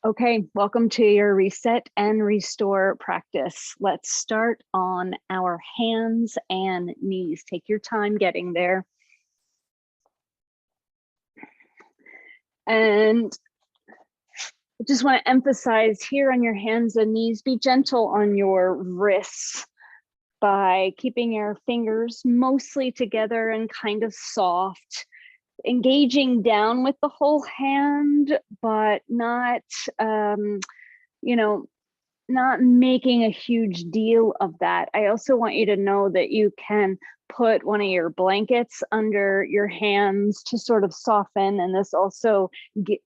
Okay, welcome to your reset and restore practice. Let's start on our hands and knees. Take your time getting there. And I just want to emphasize here on your hands and knees, be gentle on your wrists by keeping your fingers mostly together and kind of soft, engaging down with the whole hand, but not, not making a huge deal of that. I also want you to know that you can put one of your blankets under your hands to sort of soften, and this also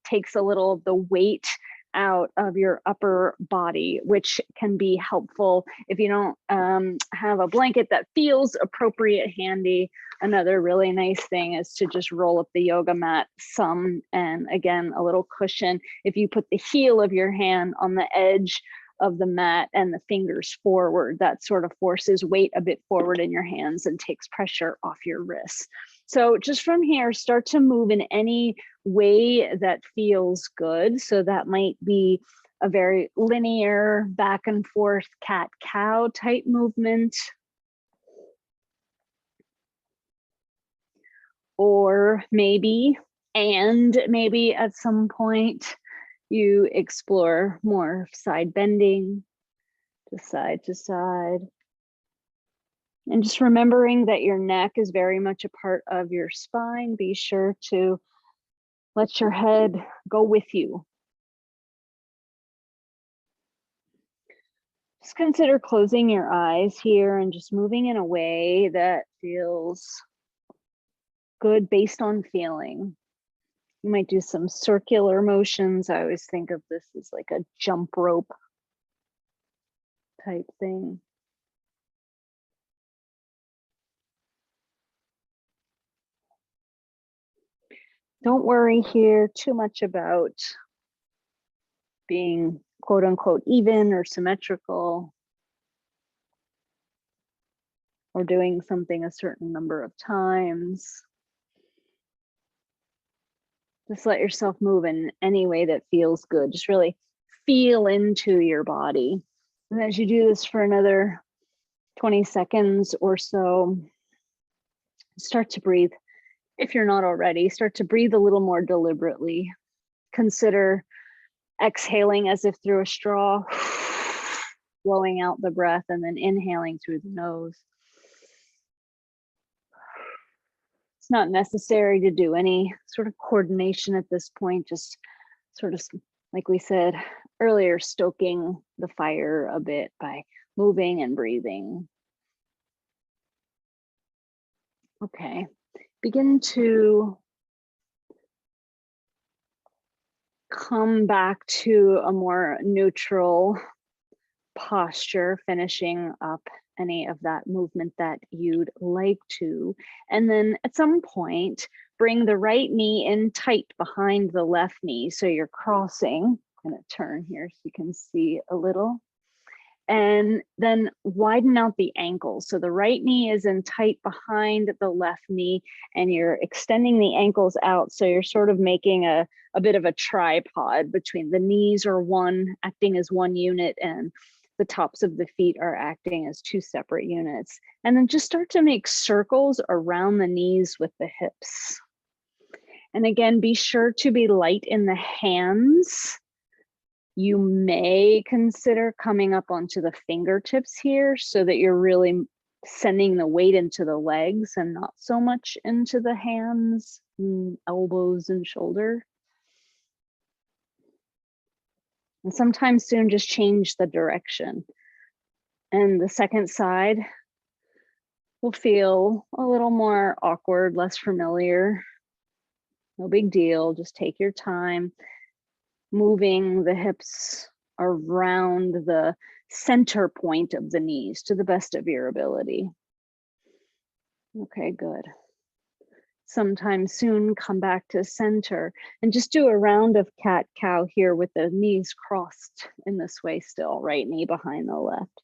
takes a little of the weight out of your upper body, which can be helpful if you don't have a blanket that feels appropriate handy. Another really nice thing is to just roll up the yoga mat some, and again, a little cushion. If you put the heel of your hand on the edge of the mat and the fingers forward, that sort of forces weight a bit forward in your hands and takes pressure off your wrists. So just from here, start to move in any way that feels good. So that might be a very linear back and forth cat-cow type movement. Or maybe at some point, you explore more side bending to side. And just remembering that your neck is very much a part of your spine. Be sure to let your head go with you. Just consider closing your eyes here and just moving in a way that feels good based on feeling. You might do some circular motions. I always think of this as like a jump rope type thing. Don't worry here too much about being quote unquote even or symmetrical, or doing something a certain number of times. Just let yourself move in any way that feels good. Just really feel into your body. And as you do this for another 20 seconds or so, start to breathe. If you're not already, start to breathe a little more deliberately. Consider exhaling as if through a straw, blowing out the breath, and then inhaling through the nose. It's not necessary to do any sort of coordination at this point, just sort of, like we said earlier, stoking the fire a bit by moving and breathing. Okay, begin to come back to a more neutral posture, finishing up any of that movement that you'd like to. And then at some point, bring the right knee in tight behind the left knee. So you're crossing. I'm going to turn here so you can see a little. And then widen out the ankles. So the right knee is in tight behind the left knee, and you're extending the ankles out. So you're sort of making a bit of a tripod between the knees, or one acting as one unit, and the tops of the feet are acting as two separate units. And then just start to make circles around the knees with the hips. And again, be sure to be light in the hands. You may consider coming up onto the fingertips here so that you're really sending the weight into the legs and not so much into the hands, elbows, and shoulder. And sometime soon, just change the direction. And the second side will feel a little more awkward, less familiar. No big deal, just take your time, moving the hips around the center point of the knees to the best of your ability. Okay, good. Sometime soon, come back to center and just do a round of cat-cow here with the knees crossed in this way still, right knee behind the left.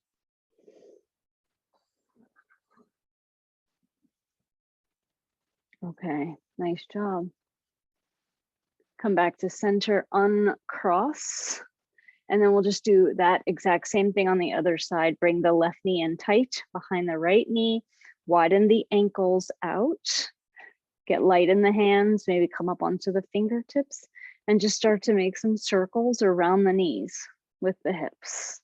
Okay, nice job. Come back to center, uncross. And then we'll just do that exact same thing on the other side. Bring the left knee in tight behind the right knee. Widen the ankles out. Get light in the hands, maybe come up onto the fingertips and just start to make some circles around the knees with the hips.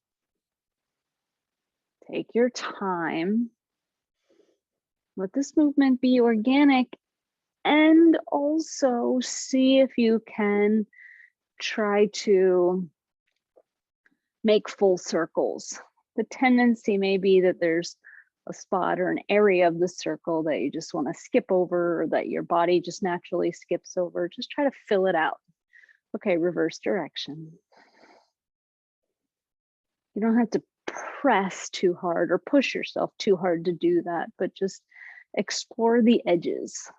Take your time. Let this movement be organic, and also see if you can try to make full circles. The tendency may be that there's a spot or an area of the circle that you just want to skip over, or that your body just naturally skips over. Just try to fill it out. Okay, reverse direction. You don't have to press too hard or push yourself too hard to do that, but just explore the edges.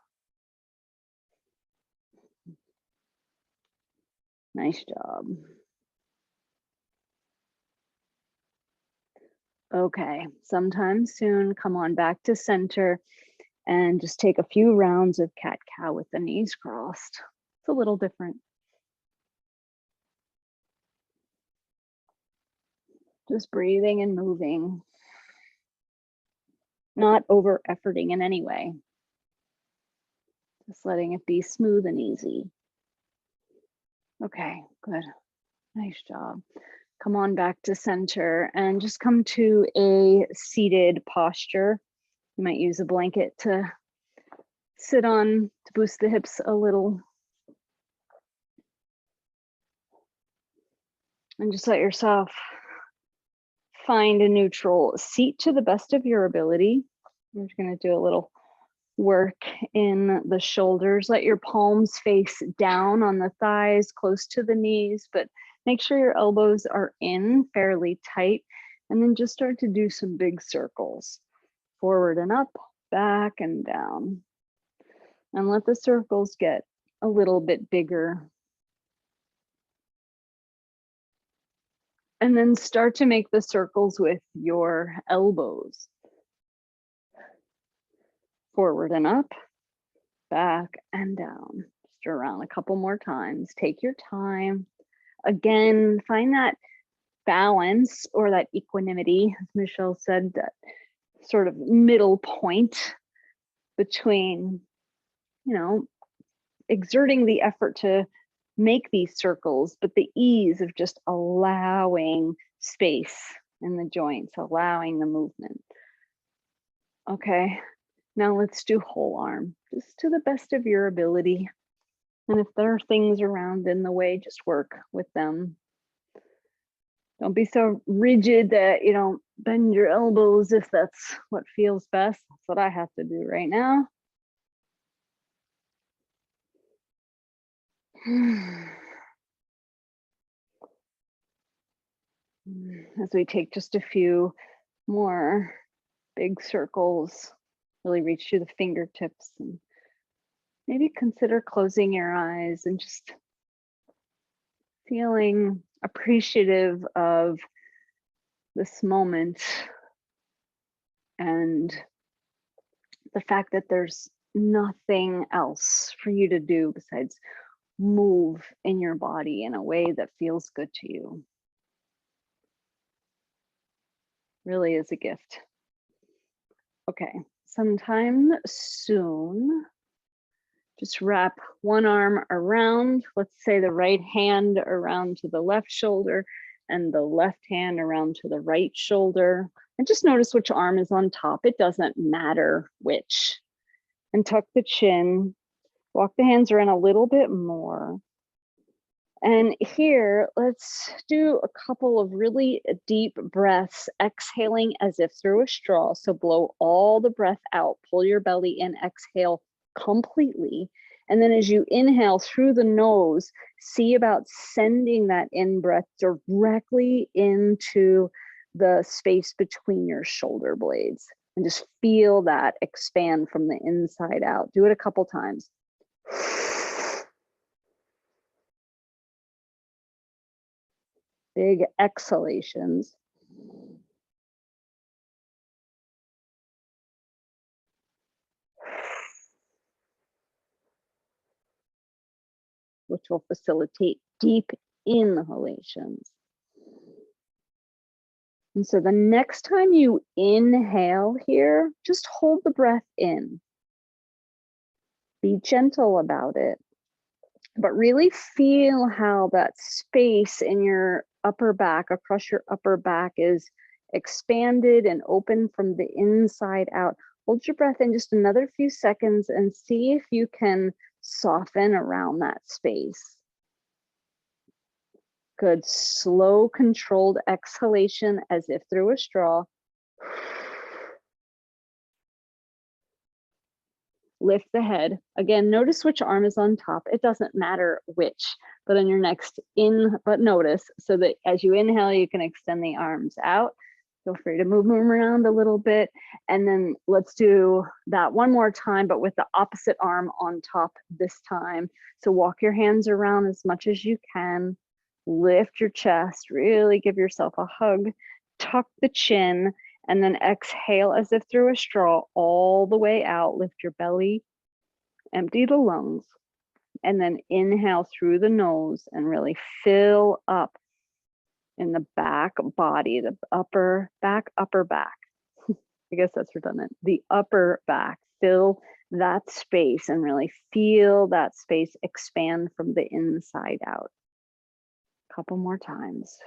Nice job. Okay, sometime soon, come on back to center and just take a few rounds of cat-cow with the knees crossed. It's a little different. Just breathing and moving. Not over-efforting in any way. Just letting it be smooth and easy. Okay, good. Nice job. Come on back to center and just come to a seated posture. You might use a blanket to sit on to boost the hips a little. And just let yourself find a neutral seat to the best of your ability. We're going to do a little work in the shoulders. Let your palms face down on the thighs, close to the knees, but make sure your elbows are in fairly tight. And then just start to do some big circles. Forward and up, back and down. And let the circles get a little bit bigger. And then start to make the circles with your elbows. Forward and up, back and down. Just around a couple more times. Take your time. Again, find that balance or that equanimity, as Michelle said, that sort of middle point between, exerting the effort to make these circles, but the ease of just allowing space in the joints, allowing the movement. Okay, now let's do whole arm, just to the best of your ability. And if there are things around in the way, just work with them. Don't be so rigid that you don't bend your elbows if that's what feels best. That's what I have to do right now. As we take just a few more big circles, really reach through the fingertips, and maybe consider closing your eyes and just feeling appreciative of this moment and the fact that there's nothing else for you to do besides move in your body in a way that feels good to you. Really is a gift. Okay, sometime soon, just wrap one arm around, let's say the right hand around to the left shoulder and the left hand around to the right shoulder. And just notice which arm is on top. It doesn't matter which. And tuck the chin, walk the hands around a little bit more. And here, let's do a couple of really deep breaths, exhaling as if through a straw. So blow all the breath out, pull your belly in, exhale completely. And then as you inhale through the nose, see about sending that in breath directly into the space between your shoulder blades. And just feel that expand from the inside out. Do it a couple times. Big exhalations. We'll which will facilitate deep inhalations. And so the next time you inhale here, just hold the breath in. Be gentle about it, but really feel how that space in your upper back, across your upper back, is expanded and open from the inside out. Hold your breath in just another few seconds and see if you can soften around that space. Good, slow, controlled exhalation as if through a straw. Lift the head. Again, notice which arm is on top. It doesn't matter which, but on your next but notice, so that as you inhale, you can extend the arms out. Feel free to move them around a little bit. And then let's do that one more time, but with the opposite arm on top this time. So walk your hands around as much as you can. Lift your chest, really give yourself a hug. Tuck the chin, and then exhale as if through a straw all the way out. Lift your belly, empty the lungs, and then inhale through the nose and really fill up in the back body, the upper back. I guess that's redundant. The upper back, fill that space and really feel that space expand from the inside out. A couple more times.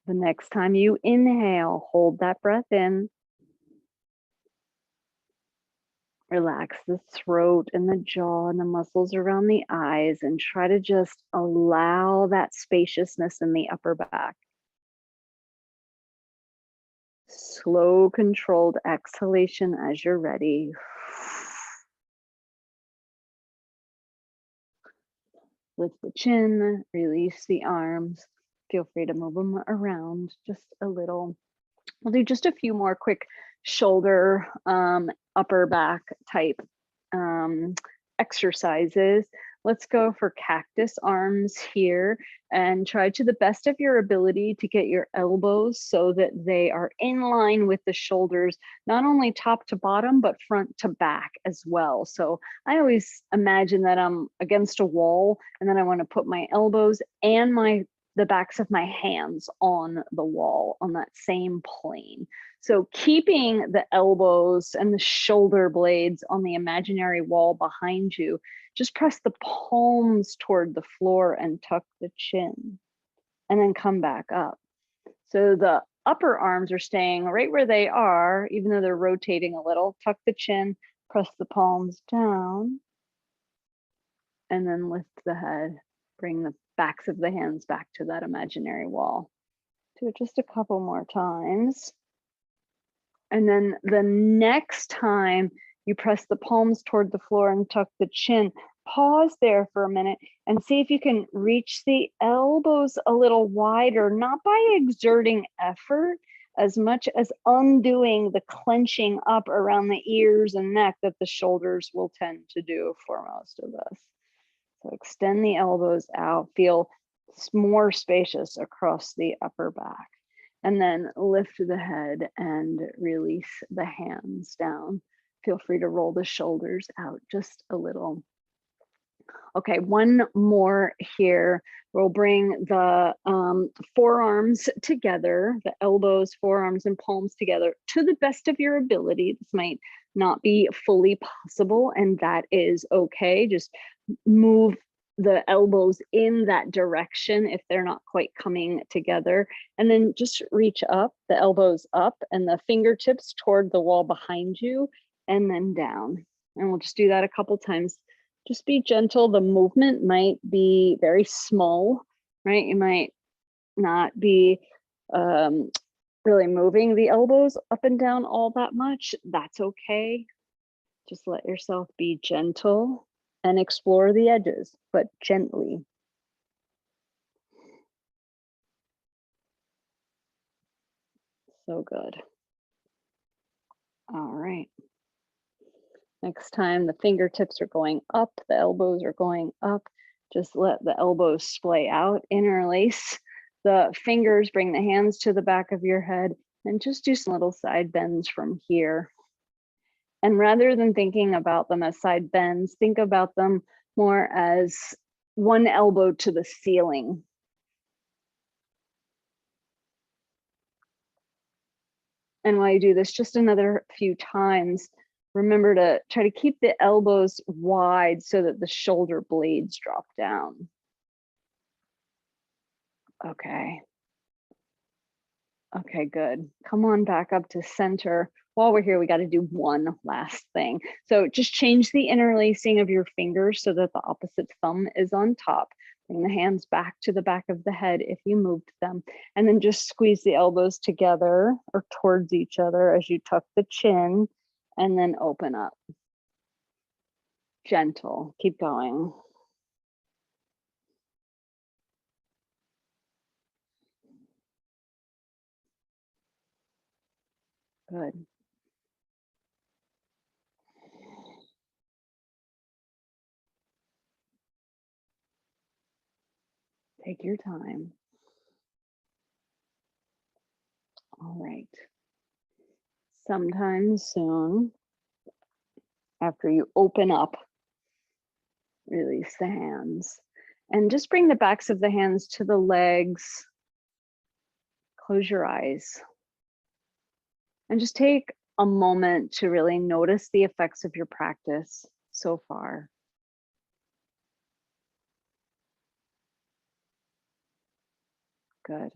The next time you inhale, hold that breath in. Relax the throat and the jaw and the muscles around the eyes, and try to just allow that spaciousness in the upper back. Slow, controlled exhalation as you're ready. Lift the chin, release the arms. Feel free to move them around just a little. We'll do just a few more quick shoulder, upper back type exercises. Let's go for cactus arms here, and try to the best of your ability to get your elbows so that they are in line with the shoulders, not only top to bottom, but front to back as well. So I always imagine that I'm against a wall, and then I want to put my elbows and the backs of my hands on the wall on that same plane. So keeping the elbows and the shoulder blades on the imaginary wall behind you, just press the palms toward the floor and tuck the chin, and then come back up. So the upper arms are staying right where they are, even though they're rotating a little. Tuck the chin, press the palms down, and then lift the head. Bring the backs of the hands back to that imaginary wall. Do it just a couple more times. And then the next time you press the palms toward the floor and tuck the chin, pause there for a minute and see if you can reach the elbows a little wider, not by exerting effort as much as undoing the clenching up around the ears and neck that the shoulders will tend to do for most of us. So extend the elbows out, feel more spacious across the upper back, and then lift the head and release the hands down. Feel free to roll the shoulders out just a little. Okay, one more here. We'll bring the forearms together, the elbows, forearms, and palms together to the best of your ability. This might not be fully possible, and that is okay. Just move the elbows in that direction if they're not quite coming together. And then just reach up, the elbows up and the fingertips toward the wall behind you, and then down. And we'll just do that a couple times. Just be gentle. The movement might be very small, right? You might not be really moving the elbows up and down all that much. That's okay. Just let yourself be gentle and explore the edges, but gently. So good. All right. Next time the fingertips are going up, the elbows are going up, just let the elbows splay out, interlace the fingers, bring the hands to the back of your head, And just do some little side bends from here. And rather than thinking about them as side bends, think about them more as one elbow to the ceiling. And while you do this just another few times, remember to try to keep the elbows wide so that the shoulder blades drop down. Okay. Okay, good. Come on back up to center. While we're here, we got to do one last thing. So just change the interlacing of your fingers so that the opposite thumb is on top. Bring the hands back to the back of the head if you moved them. And then just squeeze the elbows together or towards each other as you tuck the chin and then open up. Gentle, keep going. Good. Take your time. All right. Sometime soon, after you open up, release the hands. And just bring the backs of the hands to the legs. Close your eyes. And just take a moment to really notice the effects of your practice so far. Good.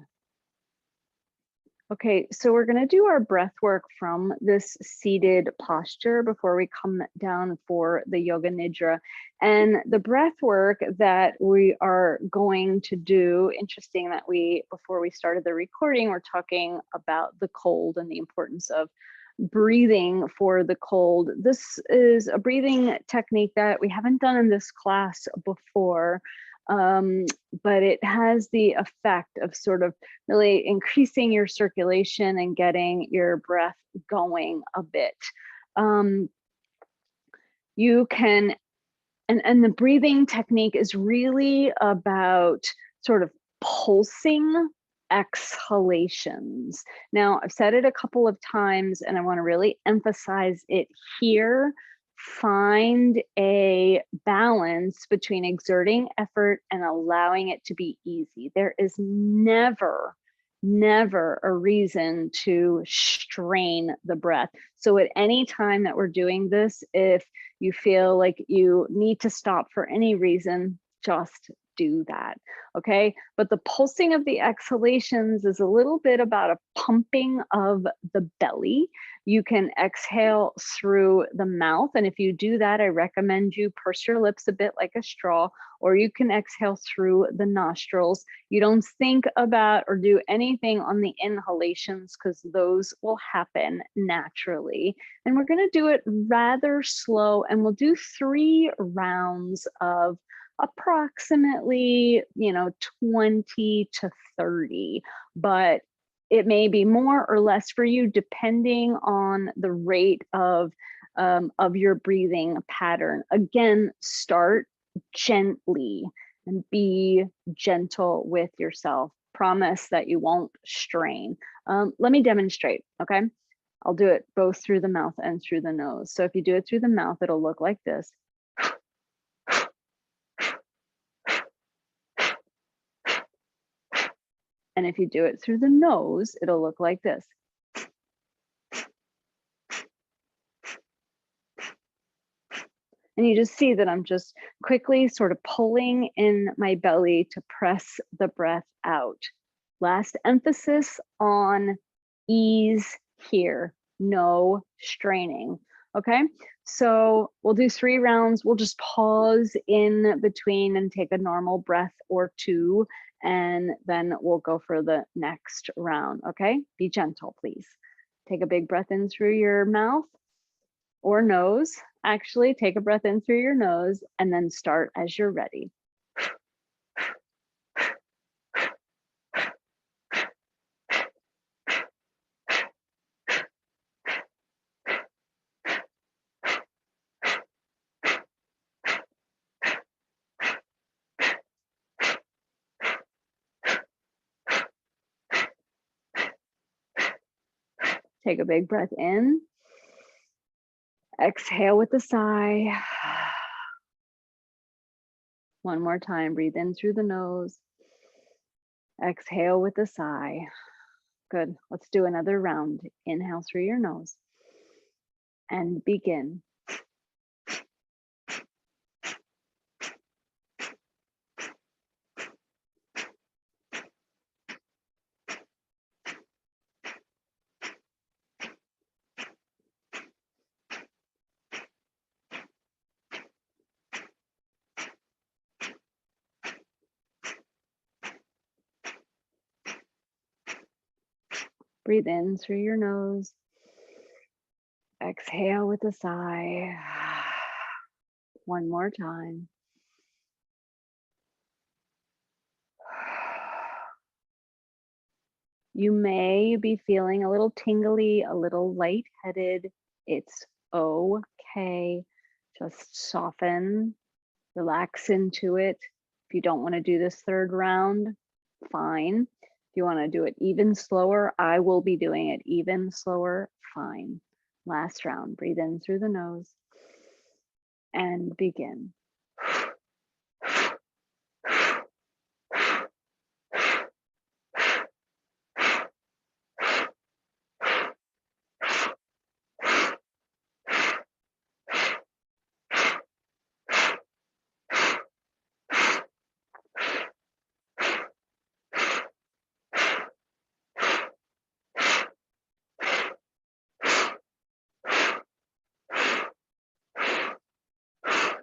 Okay, so we're going to do our breath work from this seated posture before we come down for the Yoga Nidra. And the breath work that we are going to do, interesting that before we started the recording, we're talking about the cold and the importance of breathing for the cold. This is a breathing technique that we haven't done in this class before. But it has the effect of sort of really increasing your circulation and getting your breath going a bit. You can, and the breathing technique is really about sort of pulsing exhalations. Now, I've said it a couple of times and I want to really emphasize it here. Find a balance between exerting effort and allowing it to be easy. There is never a reason to strain the breath. So at any time that we're doing this, if you feel like you need to stop for any reason, just do that, okay? But the pulsing of the exhalations is a little bit about a pumping of the belly. You can exhale through the mouth, and if you do that, I recommend you purse your lips a bit like a straw, or you can exhale through the nostrils. You don't think about or do anything on the inhalations because those will happen naturally. And we're going to do it rather slow, and we'll do 3 rounds of approximately 20 to 30, but it may be more or less for you depending on the rate of your breathing pattern. Again, start gently and be gentle with yourself. Promise that you won't strain. Let me demonstrate, okay? I'll do it both through the mouth and through the nose. So if you do it through the mouth, it'll look like this. And if you do it through the nose, it'll look like this. And you just see that I'm just quickly sort of pulling in my belly to press the breath out. Last emphasis on ease here, no straining. Okay, so we'll do 3 rounds. We'll just pause in between and take a normal breath or 2, and then we'll go for the next round. Okay, be gentle, please. Take a big breath in through your mouth or nose. Actually, take a breath in through your nose and then start as you're ready. Take a big breath in. Exhale with a sigh. One more time, breathe in through the nose. Exhale with a sigh. Good. Let's do another round. Inhale through your nose and begin. Breathe in through your nose. Exhale with a sigh. One more time. You may be feeling a little tingly, a little lightheaded. It's okay. Just soften, relax into it. If you don't want to do this third round, fine. If you want to do it even slower, I will be doing it even slower, fine. Last round, breathe in through the nose and begin.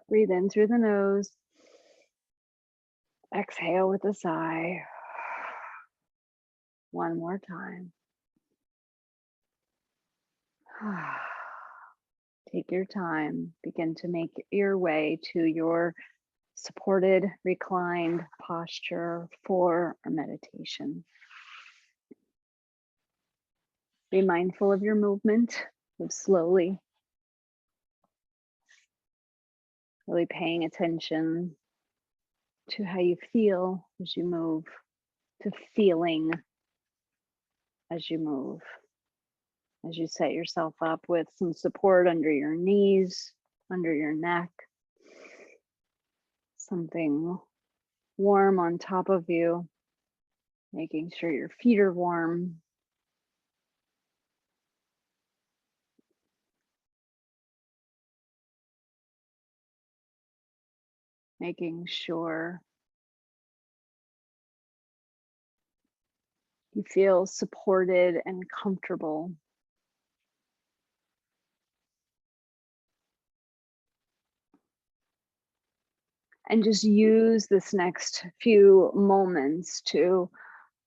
Breathe in through the nose. Exhale with a sigh. One more time. Take your time. Begin to make your way to your supported, reclined posture for our meditation. Be mindful of your movement. Move slowly. Really paying attention to how you feel as you move, to feeling as you move. As you set yourself up with some support under your knees, under your neck, something warm on top of you, making sure your feet are warm. Making sure you feel supported and comfortable. And just use this next few moments to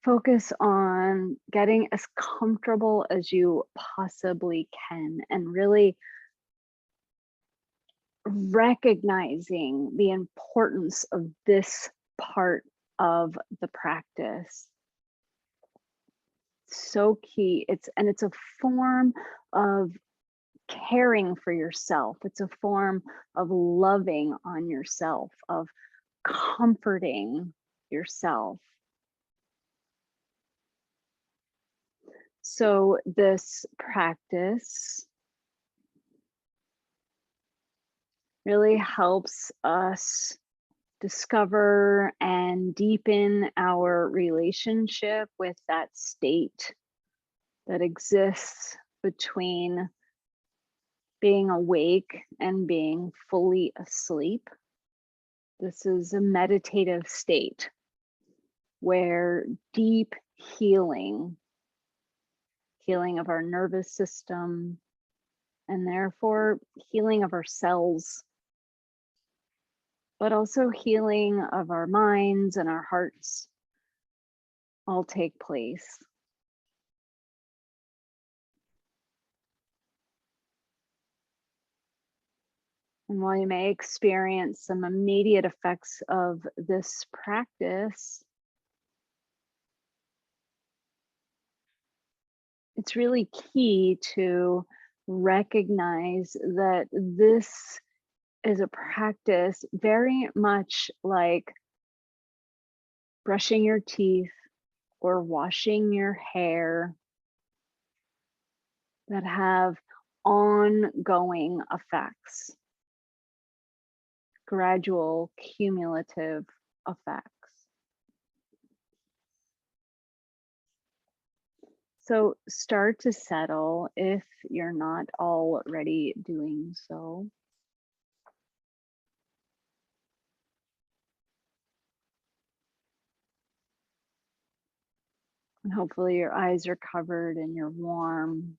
focus on getting as comfortable as you possibly can and really recognizing the importance of this part of the practice. So key. It's a form of caring for yourself. It's a form of loving on yourself, of comforting yourself. So this practice really helps us discover and deepen our relationship with that state that exists between being awake and being fully asleep. This is a meditative state where deep healing of our nervous system, and therefore healing of our cells, but also healing of our minds and our hearts all take place. And while you may experience some immediate effects of this practice, it's really key to recognize that this is a practice very much like brushing your teeth or washing your hair that have ongoing effects, gradual cumulative effects. So start to settle if you're not already doing so. And hopefully your eyes are covered and you're warm.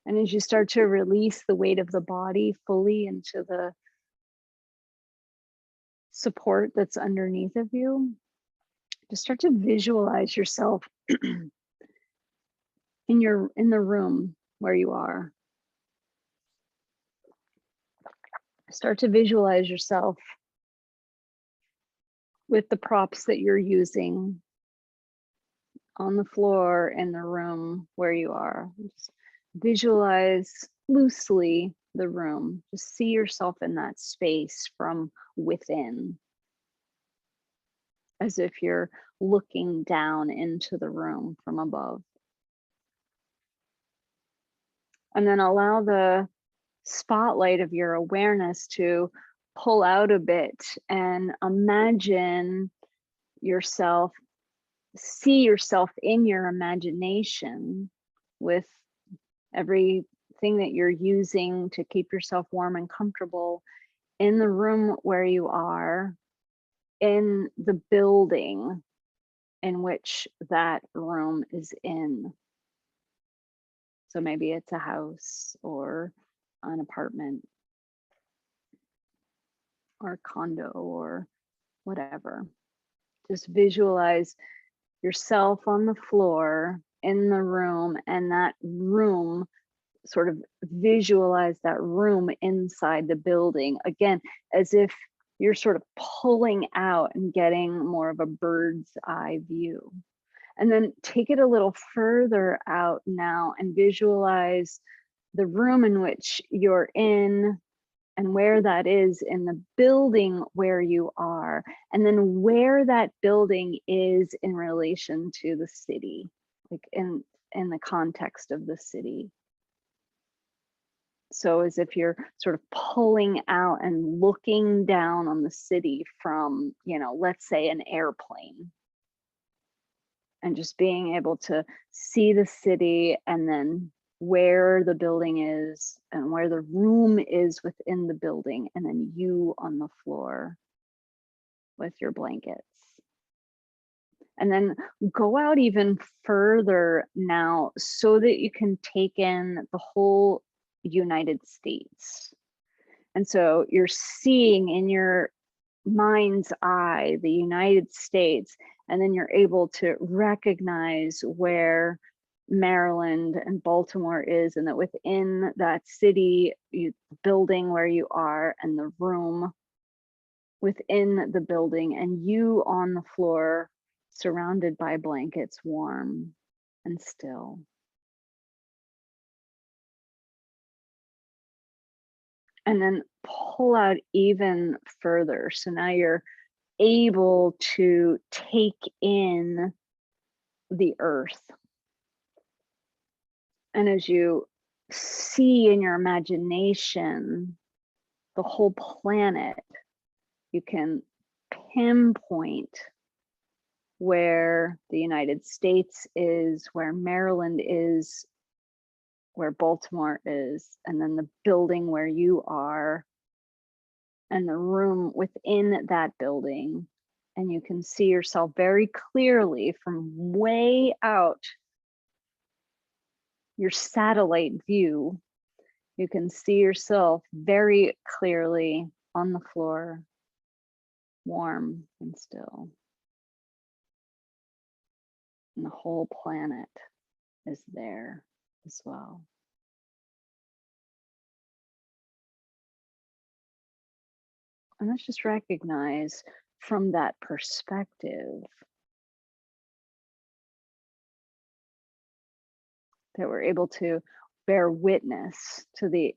And as you start to release the weight of the body fully into the support that's underneath of you, just start to visualize yourself in the room where you are. Start to visualize yourself with the props that you're using on the floor in the room where you are. Just visualize loosely the room. Just see yourself in that space from within, as if you're looking down into the room from above. And then allow the spotlight of your awareness to pull out a bit and imagine yourself, see yourself in your imagination with everything that you're using to keep yourself warm and comfortable in the room where you are, in the building in which that room is in. So maybe it's a house or an apartment or a condo or whatever. Just visualize yourself on the floor in the room, and that room, sort of visualize that room inside the building, again, as if you're sort of pulling out and getting more of a bird's eye view. And then take it a little further out now and visualize the room in which you're in and where that is in the building where you are, and then where that building is in relation to the city, like in the context of the city. So as if you're sort of pulling out and looking down on the city from, let's say an airplane, and just being able to see the city and then where the building is and where the room is within the building, and then you on the floor with your blankets. And then go out even further now so that you can take in the whole United States. And so you're seeing in your mind's eye the United States, and then you're able to recognize where Maryland and Baltimore is, and that within that city, building where you are, and the room within the building, and you on the floor surrounded by blankets, warm and still. And then pull out even further. So now you're able to take in the earth. And as you see in your imagination the whole planet, you can pinpoint where the United States is, where Maryland is, where Baltimore is, and then the building where you are, and the room within that building. And you can see yourself very clearly from way out, your satellite view. You can see yourself very clearly on the floor, warm and still. And the whole planet is there as well. And let's just recognize from that perspective that we're able to bear witness to the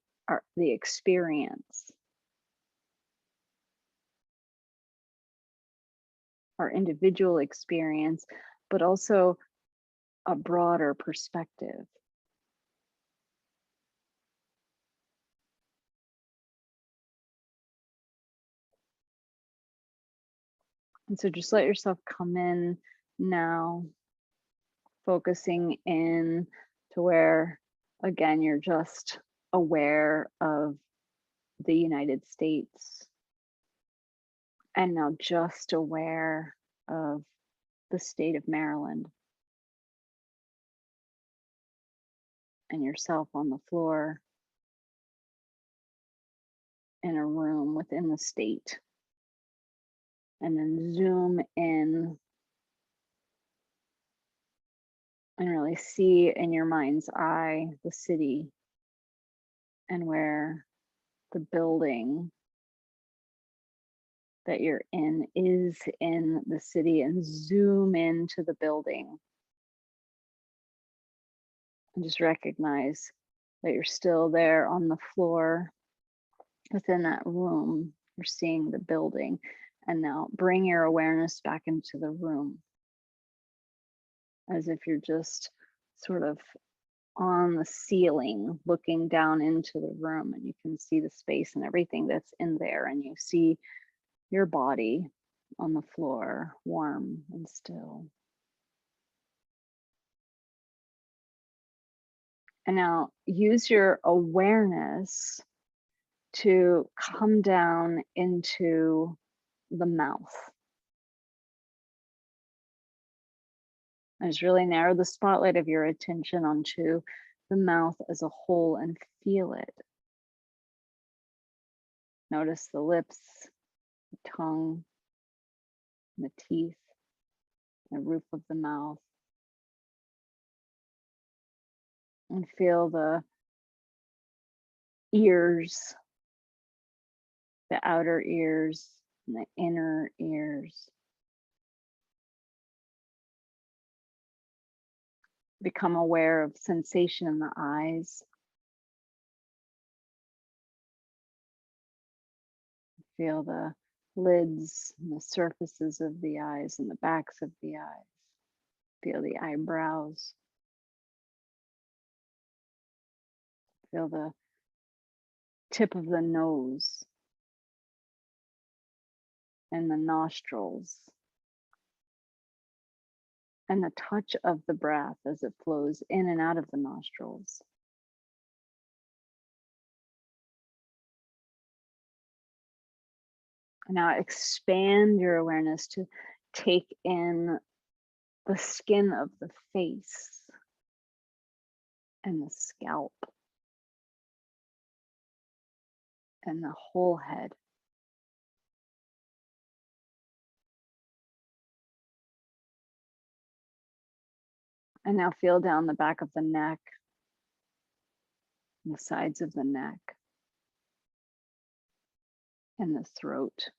experience. our individual experience, but also a broader perspective. And so just let yourself come in now, focusing in to where, again, you're just aware of the United States, and now just aware of the state of Maryland and yourself on the floor in a room within the state. And then zoom in and really see in your mind's eye the city and where the building that you're in is in the city, and zoom into the building and just recognize that you're still there on the floor within that room. You're seeing the building, and now bring your awareness back into the room as if you're just sort of on the ceiling looking down into the room, and you can see the space and everything that's in there, and you see your body on the floor, warm and still. And now use your awareness to come down into the mouth. And just really narrow the spotlight of your attention onto the mouth as a whole and feel it. Notice the lips, the tongue, the teeth, the roof of the mouth. And feel the ears, the outer ears, and the inner ears. Become aware of sensation in the eyes. Feel the lids and the surfaces of the eyes and the backs of the eyes. Feel the eyebrows. Feel the tip of the nose and the nostrils. And the touch of the breath as it flows in and out of the nostrils. Now expand your awareness to take in the skin of the face and the scalp and the whole head. And now feel down the back of the neck, the sides of the neck, and the throat.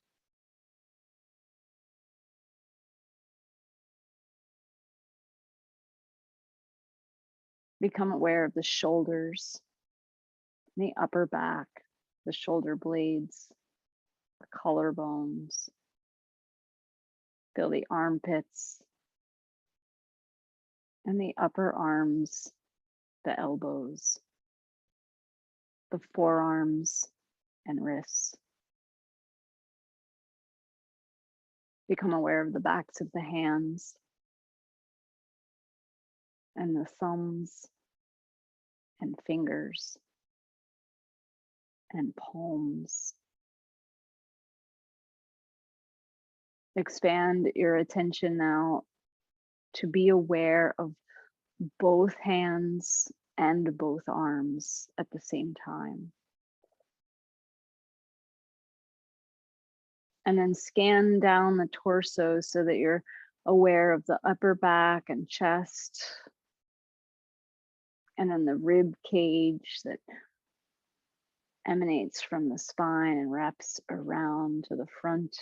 Become aware of the shoulders, the upper back, the shoulder blades, the collarbones. Feel the armpits and the upper arms, the elbows, the forearms and wrists. Become aware of the backs of the hands and the thumbs and fingers and palms. Expand your attention now to be aware of both hands and both arms at the same time. And then scan down the torso so that you're aware of the upper back and chest, and then the rib cage that emanates from the spine and wraps around to the front.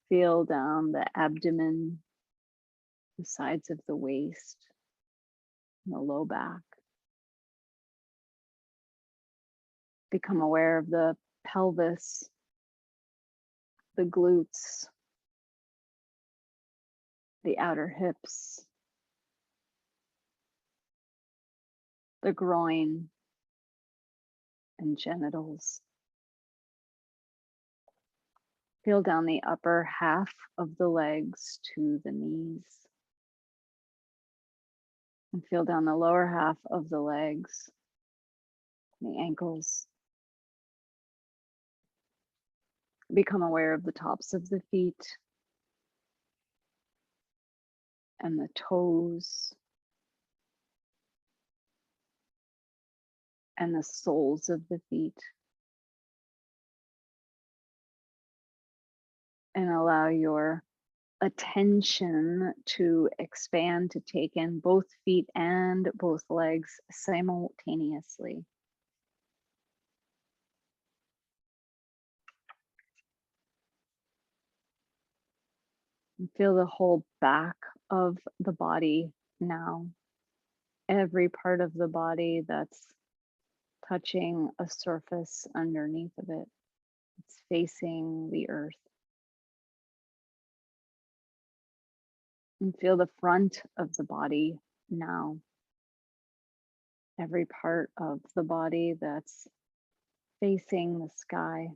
Feel down the abdomen, the sides of the waist, and the low back. Become aware of the pelvis the glutes, the outer hips, the groin and genitals. Feel down the upper half of the legs to the knees. And feel down the lower half of the legs, the ankles. Become aware of the tops of the feet and the toes and the soles of the feet. And allow your attention to expand to take in both feet and both legs simultaneously. And feel the whole back of the body now. Every part of the body that's touching a surface underneath of it. It's facing the earth. And feel the front of the body now. Every part of the body that's facing the sky,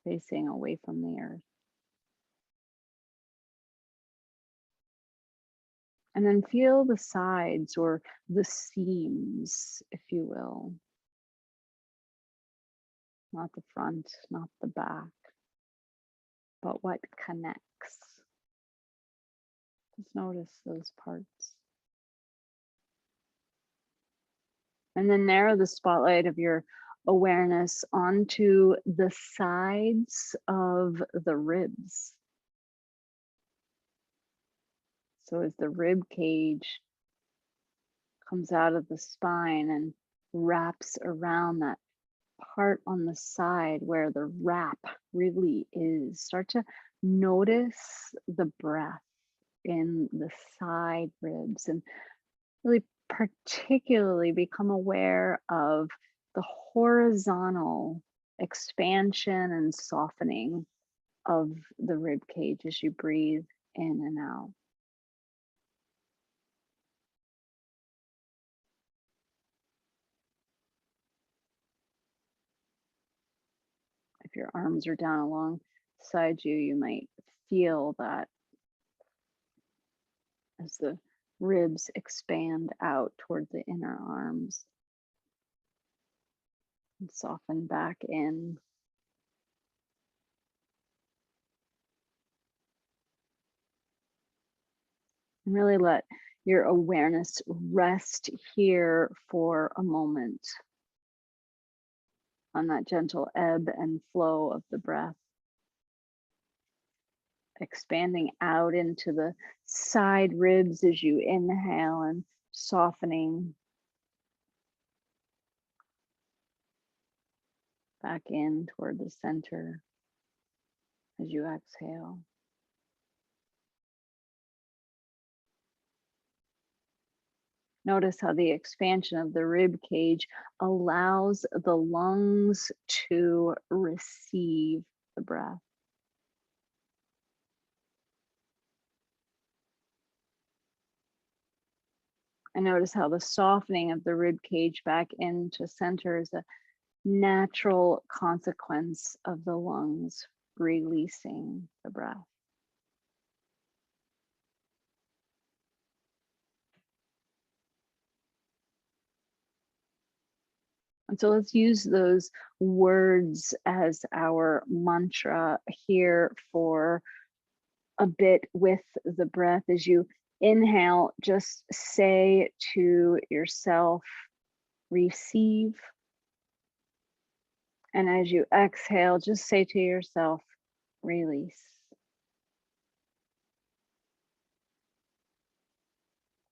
facing away from the earth. And then feel the sides or the seams, if you will. Not the front, not the back, but what connects. Just notice those parts. And then narrow the spotlight of your awareness onto the sides of the ribs. So as the rib cage comes out of the spine and wraps around that part on the side where the wrap really is, start to notice the breath in the side ribs and really particularly become aware of the horizontal expansion and softening of the rib cage as you breathe in and out. If your arms are down alongside you, you might feel that as the ribs expand out toward the inner arms and soften back in. And really let your awareness rest here for a moment on that gentle ebb and flow of the breath. Expanding out into the side ribs as you inhale and softening back in toward the center as you exhale. Notice how the expansion of the rib cage allows the lungs to receive the breath. And notice how the softening of the rib cage back into center is a natural consequence of the lungs releasing the breath. And so let's use those words as our mantra here for a bit with the breath. As you inhale, just say to yourself, receive. And as you exhale, just say to yourself, release.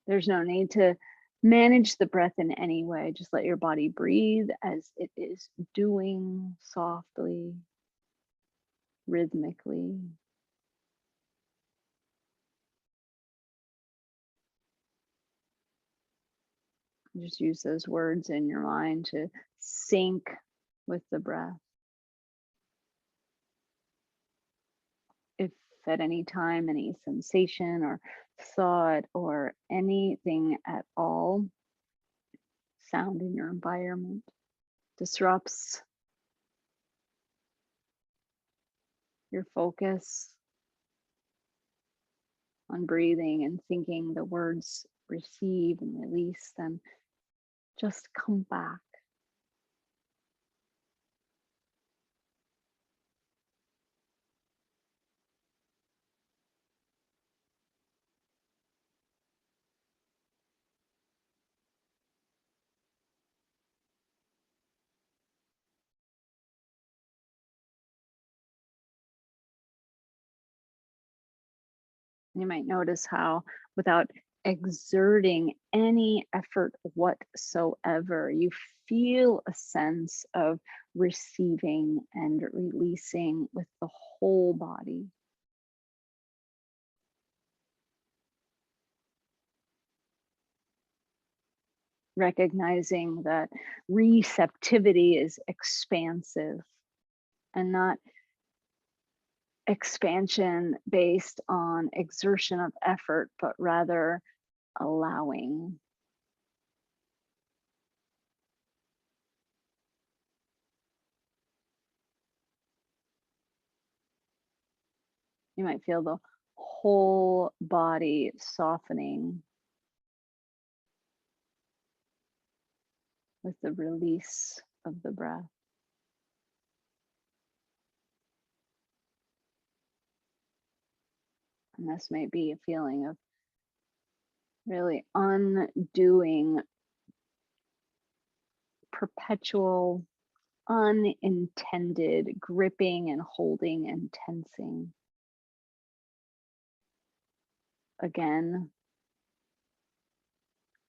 There's no need to manage the breath in any way. Just let your body breathe as it is doing, softly, rhythmically. Just use those words in your mind to sync with the breath. if at any time any sensation or thought or anything at all, sound in your environment, disrupts your focus on breathing and thinking the words receive and release, then just come back. You might notice how, without exerting any effort whatsoever, you feel a sense of receiving and releasing with the whole body. Recognizing that receptivity is expansive and not expansion based on exertion of effort, but rather allowing. You might feel the whole body softening with the release of the breath. And this may be a feeling of really undoing perpetual, unintended gripping and holding and tensing. Again,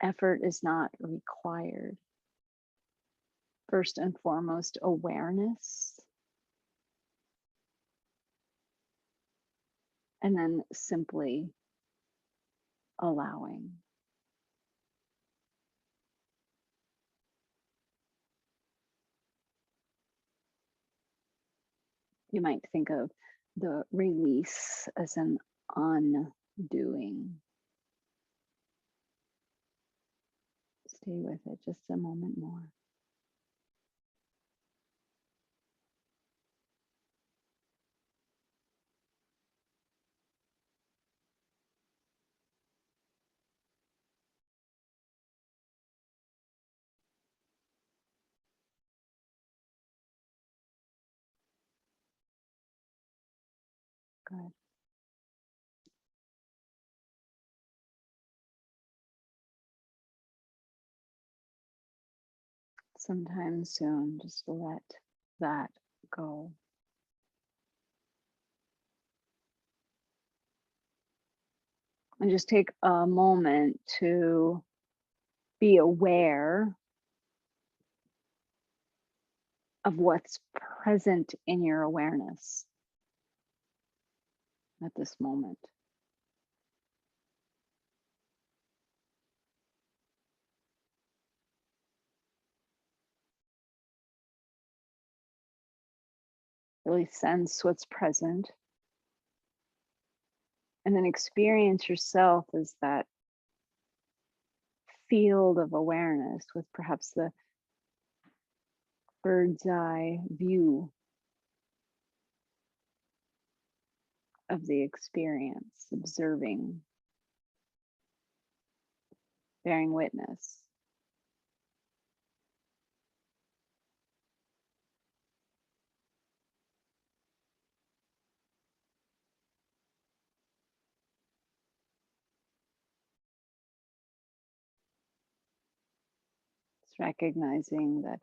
effort is not required. First and foremost, awareness. And then simply allowing. You might think of the release as an undoing. Stay with it just a moment more. Good. Sometime soon, just let that go. And just take a moment to be aware of what's present in your awareness at this moment. Really sense what's present. And then experience yourself as that field of awareness with perhaps the bird's eye view of the experience, observing, bearing witness. It's recognizing that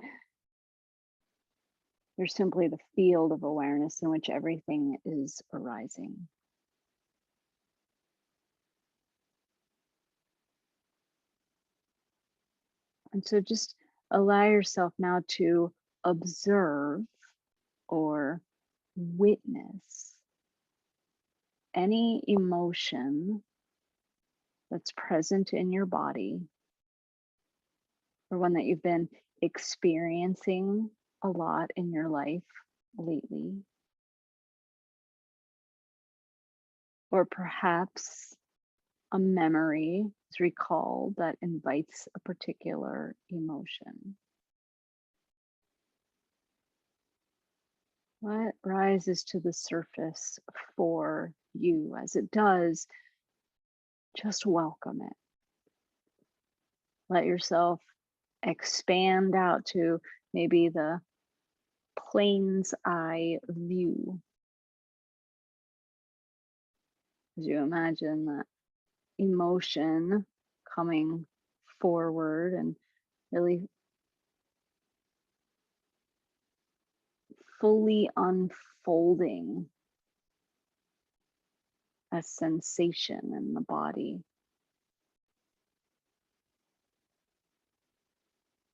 you're simply the field of awareness in which everything is arising. And so just allow yourself now to observe or witness any emotion that's present in your body, or one that you've been experiencing a lot in your life lately. or perhaps a memory is recalled that invites a particular emotion. What rises to the surface for you? As it does, just welcome it. Let yourself expand out to maybe the plane's eye view as you imagine that emotion coming forward and really fully unfolding a sensation in the body.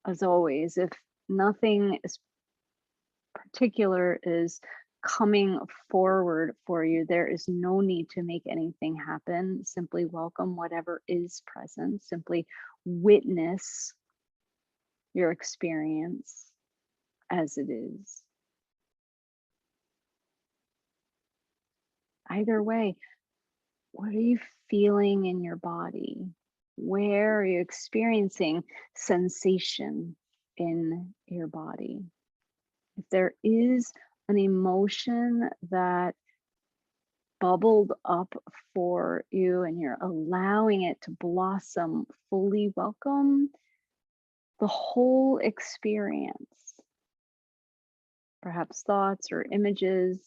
As always, if nothing is particular is coming forward for you, there is no need to make anything happen. Simply welcome whatever is present. Simply witness your experience as it is. Either way, what are you feeling in your body? Where are you experiencing sensation in your body? If there is an emotion that bubbled up for you and you're allowing it to blossom, fully welcome the whole experience. Perhaps thoughts or images.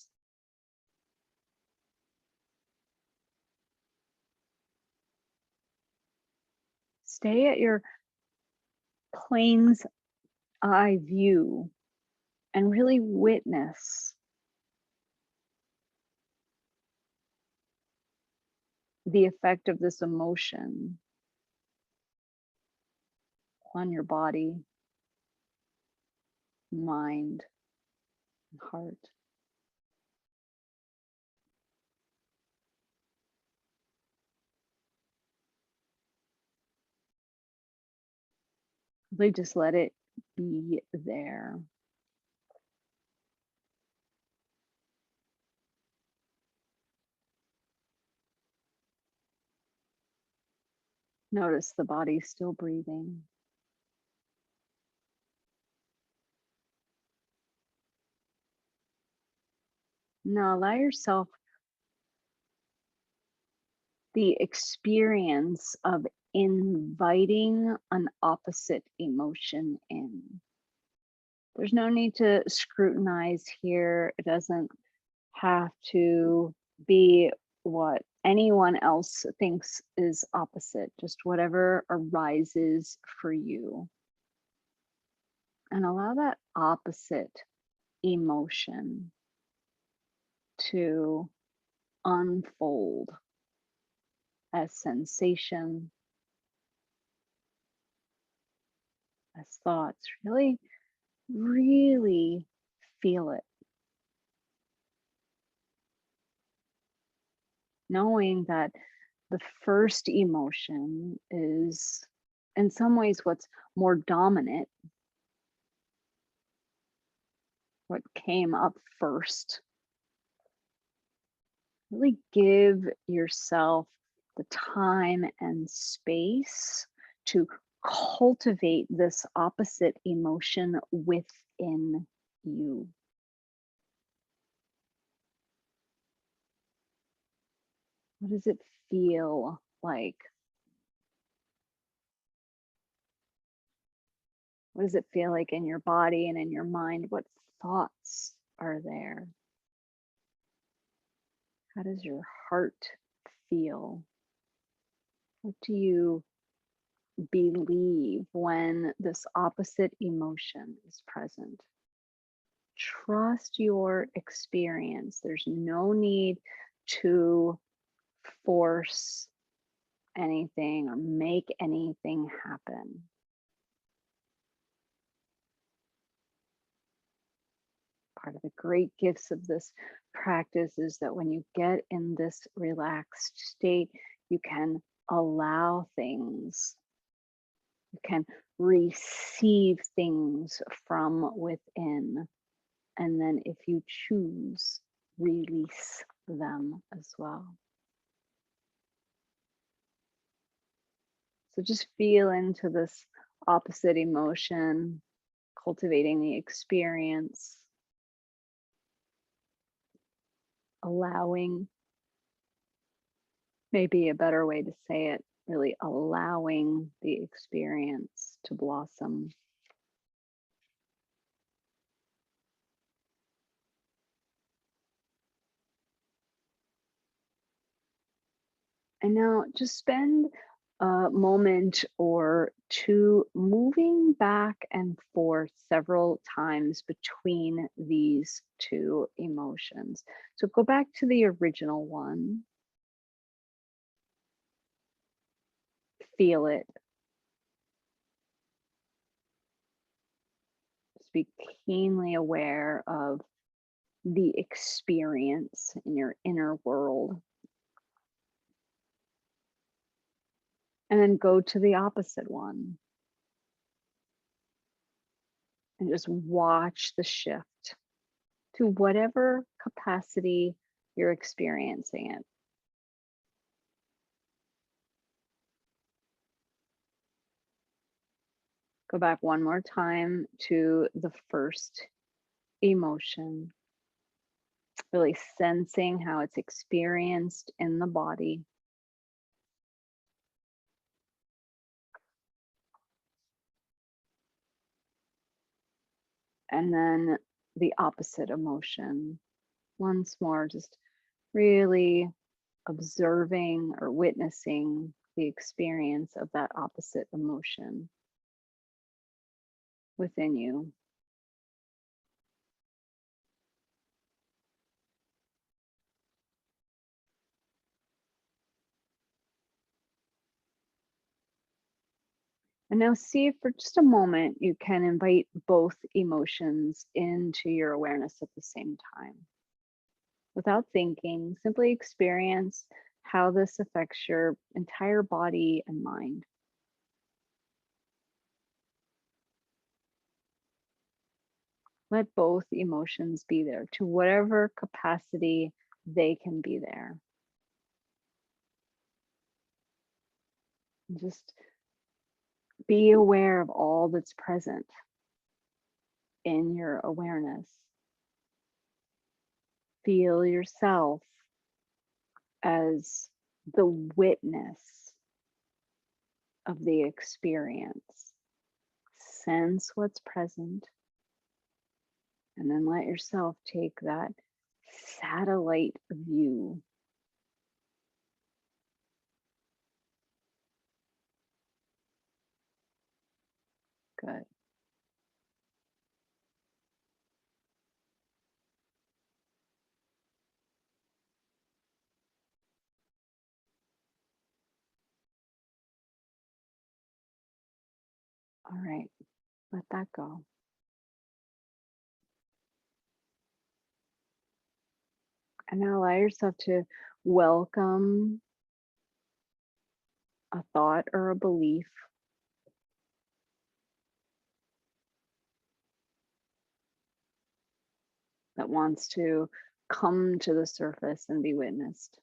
Stay at your plane's eye view and really witness the effect of this emotion on your body, mind, and heart. Really just let it be there. Notice the body still breathing. Now allow yourself the experience of inviting an opposite emotion in. There's no need to scrutinize here. It doesn't have to be what anyone else thinks is opposite, just whatever arises for you. And allow that opposite emotion to unfold as sensation, as thoughts. Really, really feel it. Knowing that the first emotion is, in some ways, what's more dominant, what came up first. Really give yourself the time and space to cultivate this opposite emotion within you. What does it feel like? What does it feel like in your body and in your mind? What thoughts are there? How does your heart feel? What do you believe when this opposite emotion is present? Trust your experience. There's no need to force anything or make anything happen. Part of the great gifts of this practice is that when you get in this relaxed state, you can allow things, you can receive things from within. And then if you choose, release them as well. So just feel into this opposite emotion, cultivating the experience, allowing, maybe a better way to say it, really allowing the experience to blossom. And now just spend a moment or two moving back and forth several times between these two emotions. So go back to the original one, feel it, just be keenly aware of the experience in your inner world. And then go to the opposite one and just watch the shift to whatever capacity you're experiencing it. Go back one more time to the first emotion, really sensing how it's experienced in the body. And then the opposite emotion. Once more, just really observing or witnessing the experience of that opposite emotion within you. And now see if for just a moment you can invite both emotions into your awareness at the same time. Without thinking, simply experience how this affects your entire body and mind. Let both emotions be there to whatever capacity they can be there. Just be aware of all that's present in your awareness. Feel yourself as the witness of the experience. Sense what's present, and then let yourself take that satellite view. Good. All right, let that go. And now allow yourself to welcome a thought or a belief that wants to come to the surface and be witnessed.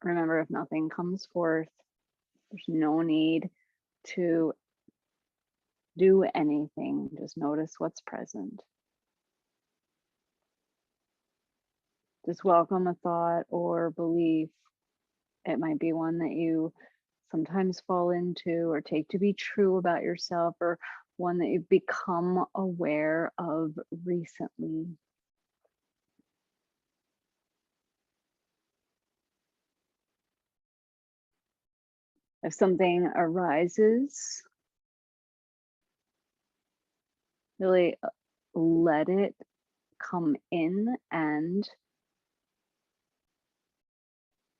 Remember, if nothing comes forth, there's no need to do anything. Just notice what's present. Just welcome a thought or belief. It might be one that you sometimes fall into or take to be true about yourself, or one that you've become aware of recently. If something arises, really let it come in and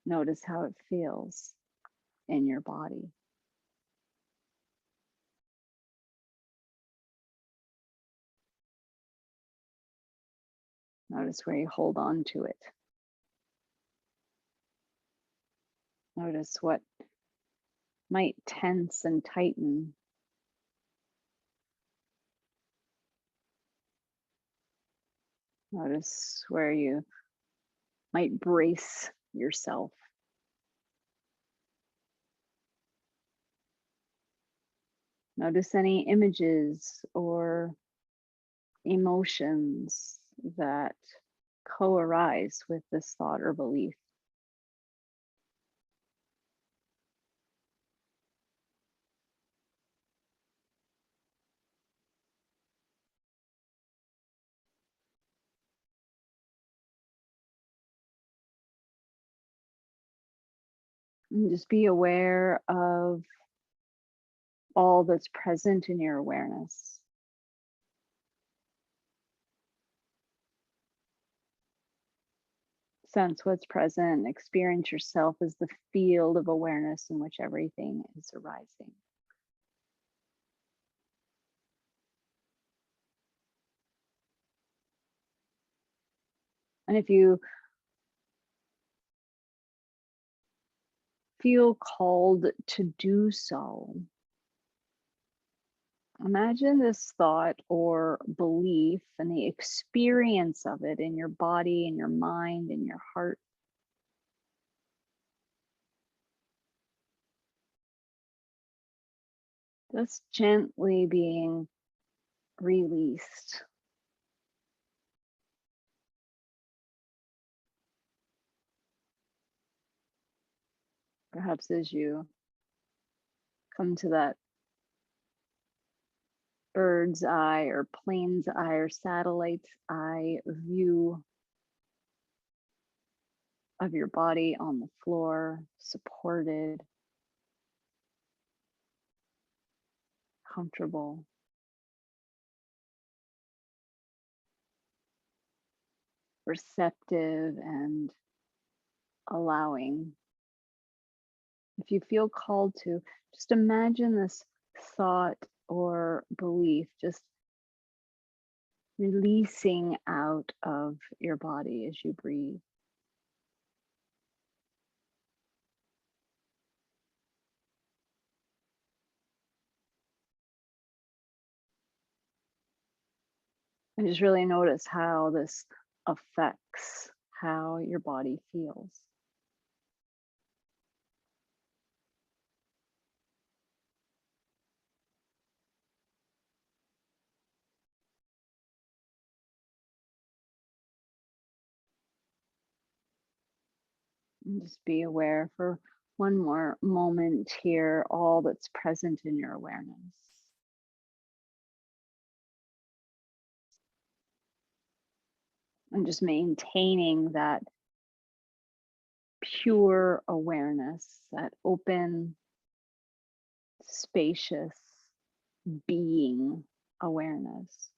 notice how it feels in your body. Notice where you hold on to it. Notice what might tense and tighten. Notice where you might brace yourself. Notice any images or emotions that co-arise with this thought or belief. And just be aware of all that's present in your awareness. Sense what's present, experience yourself as the field of awareness in which everything is arising. And if you feel called to do so, imagine this thought or belief and the experience of it in your body, in your mind, in your heart. Just gently being released. Perhaps as you come to that bird's eye or plane's eye or satellite's eye view of your body on the floor, supported, comfortable, receptive, and allowing. If you feel called to, just imagine this thought or belief just releasing out of your body as you breathe. And just really notice how this affects how your body feels. And just be aware for one more moment here, all that's present in your awareness. And just maintaining that pure awareness, that open, spacious being awareness.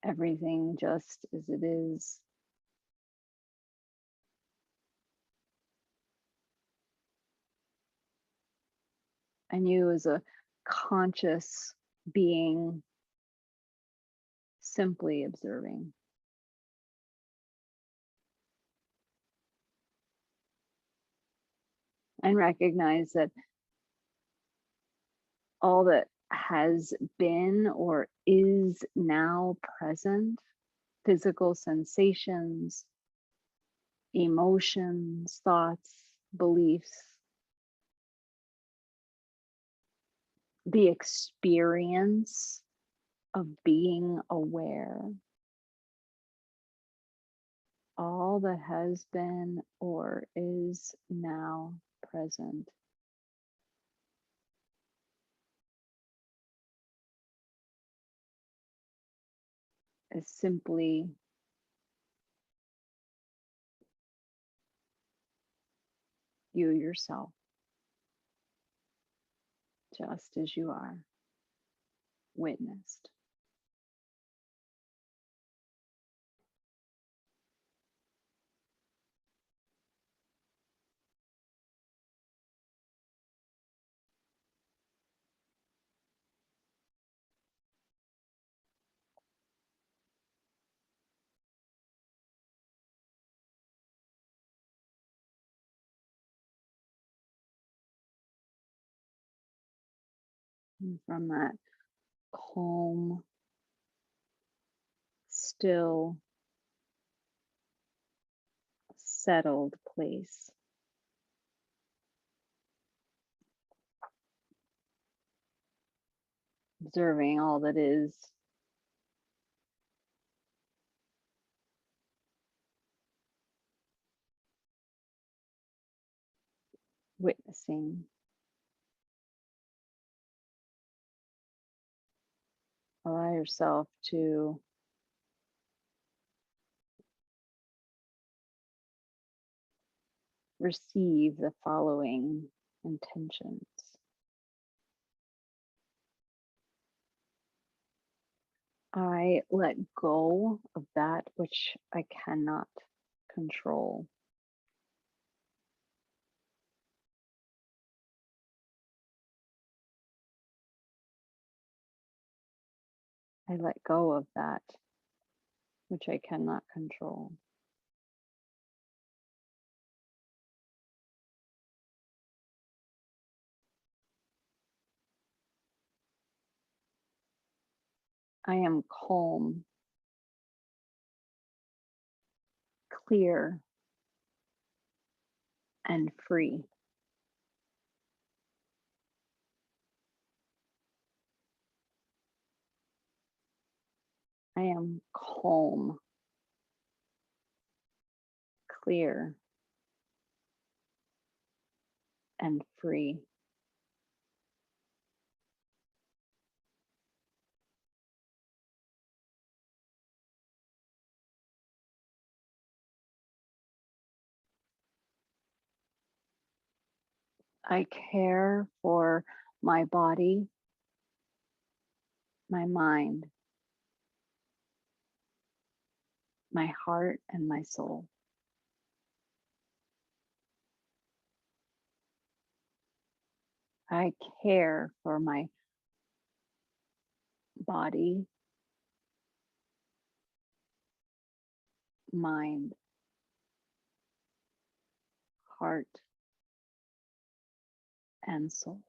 Everything just as it is. And you as a conscious being simply observing. And recognize that all that has been or is now present, physical sensations, emotions, thoughts, beliefs, the experience of being aware, all that has been or is now present is simply you yourself, just as you are, witnessed. And from that calm, still, settled place, observing all that is, witnessing. Allow yourself to receive the following intentions. I let go of that which I cannot control. I let go of that which I cannot control. I am calm, clear, and free. I am calm, clear, and free. I care for my body, my mind, my heart, and my soul. I care for my body, mind, heart, and soul.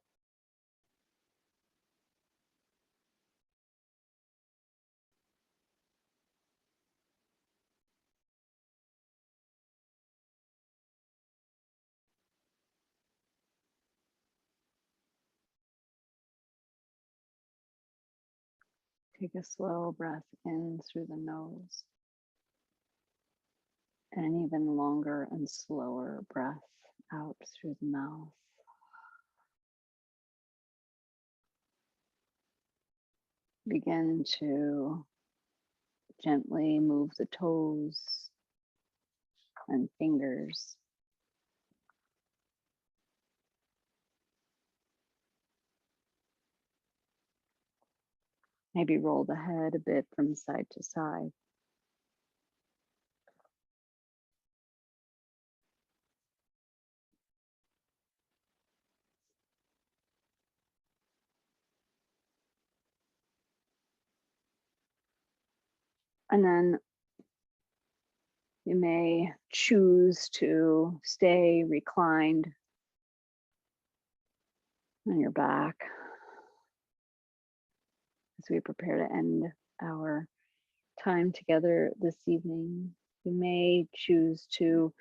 Take a slow breath in through the nose, and an even longer and slower breath out through the mouth. Begin to gently move the toes and fingers. Maybe roll the head a bit from side to side. And then you may choose to stay reclined on your back as we prepare to end our time together this evening. You may choose to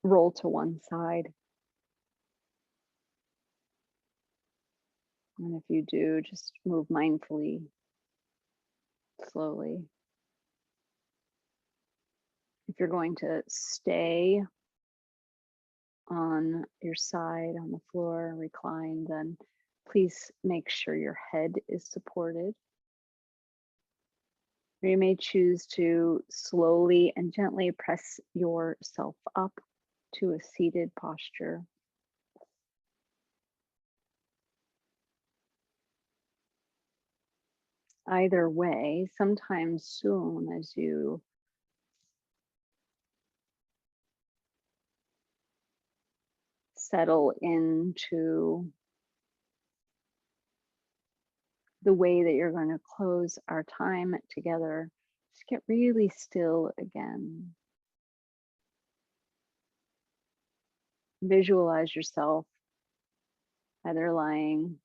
roll to one side. And if you do, just move mindfully, slowly. If you're going to stay on your side on the floor, reclined, then please make sure your head is supported. Or you may choose to slowly and gently press yourself up to a seated posture. Either way, sometime soon as you settle into the way that you're going to close our time together, just get really still again. Visualize yourself either lying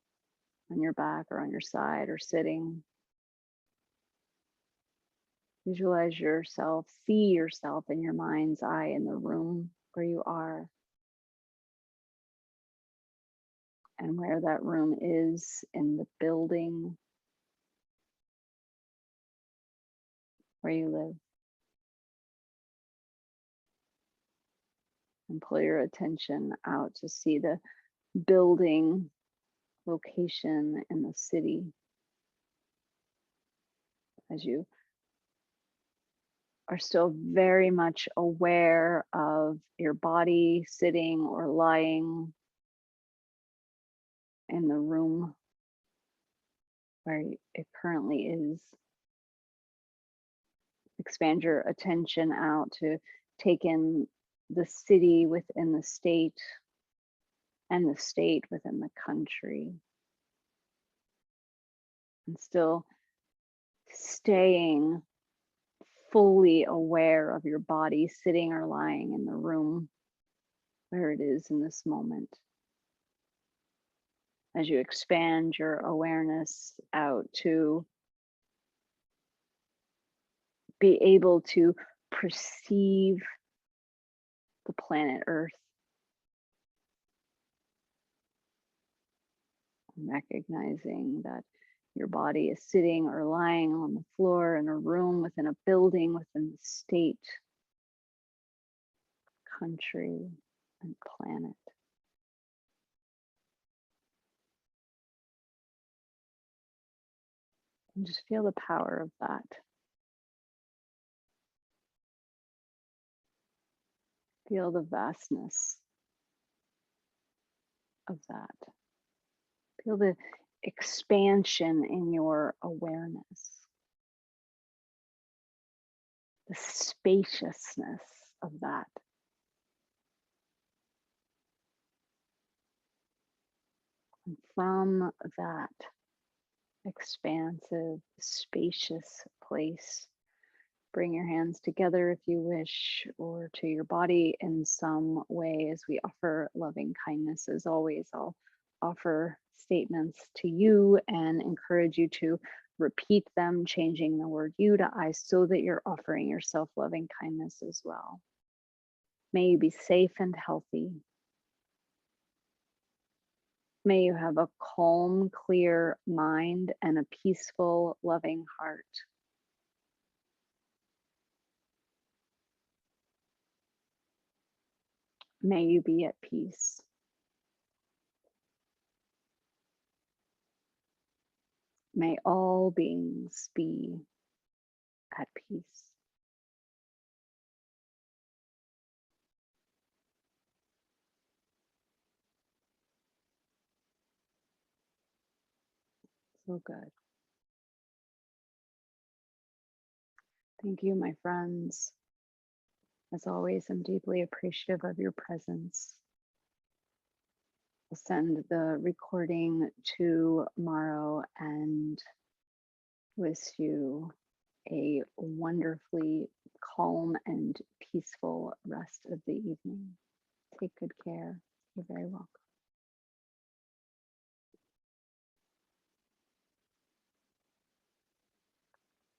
on your back or on your side or sitting. Visualize yourself, see yourself in your mind's eye in the room where you are and where that room is in the building where you live. And pull your attention out to see the building location in the city as you are still very much aware of your body sitting or lying in the room where it currently is. Expand your attention out to take in the city within the state and the state within the country. And still staying fully aware of your body sitting or lying in the room where it is in this moment. As you expand your awareness out to be able to perceive the planet Earth, recognizing that your body is sitting or lying on the floor in a room within a building within the state, country, and planet. And just feel the power of that. Feel the vastness of that. Feel the expansion in your awareness, the spaciousness of that. And from that expansive, spacious place, bring your hands together if you wish, or to your body in some way as we offer loving kindness. As always, I'll offer statements to you and encourage you to repeat them, changing the word you to I so that you're offering yourself loving kindness as well. May you be safe and healthy. May you have a calm, clear mind and a peaceful, loving heart. May you be at peace. May all beings be at peace. So good. Thank you, my friends. As always, I'm deeply appreciative of your presence. I'll send the recording tomorrow and wish you a wonderfully calm and peaceful rest of the evening. Take good care. You're very welcome.